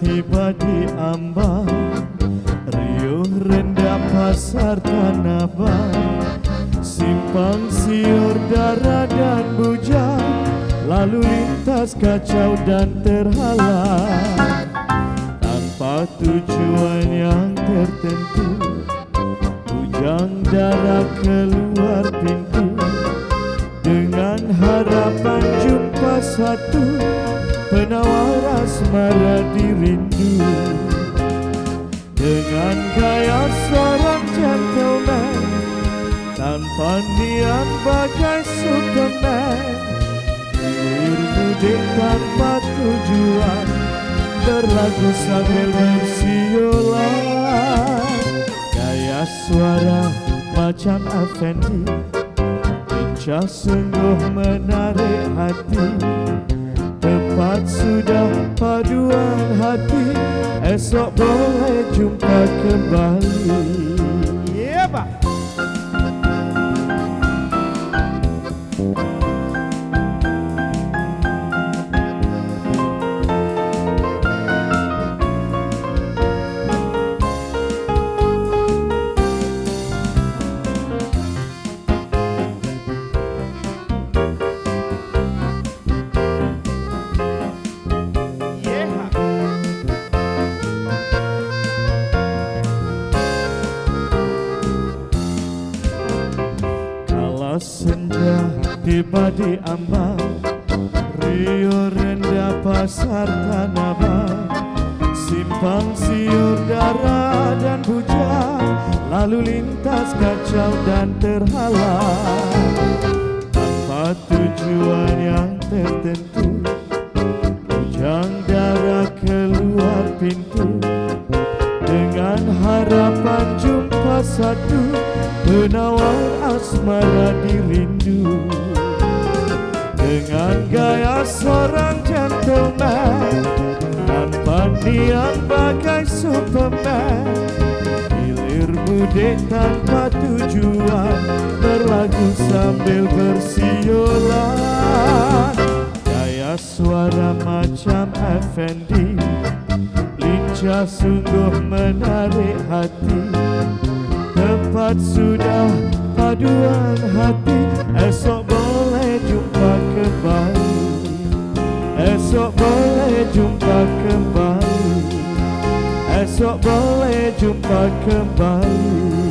tiba di ambang, riuh rendah pasar Tanah Abang, simpang siur darah dan bujang, lalu lintas kacau dan terhalang. Tanpa tujuan yang tertentu, bujang darah keluar pintu, dengan harapan jumpa satu penawar asmara dirindu. Dengan gaya seorang gentleman, tanpa niat bagai Superman, bermudik tanpa tujuan, berlagu sambil bersiolan. Gaya suara macam Effendi, lincah sungguh menarik hati. Tepat sudah paduan hati, esok boleh jumpa kembali. Yeah, Pak. Senja tiba di ambang, riuh rendah pasar Tanah Abang, simpang siur darah dan bujang, lalu lintas kacau dan terhalang. Tanpa tujuan yang tertentu, bujang darah keluar pintu, dengan harapan jumpa satu penawar asmara dirindu. Dengan gaya seorang gentleman, tanpa niat bagai Superman, hilir mudik tanpa tujuan, berlagu sambil bersiolan. Gaya suara macam Effendi, lincah sungguh menarik hati. Tepat sudah paduan hati, esok boleh jumpa kembali. Esok boleh jumpa kembali. Esok boleh jumpa kembali.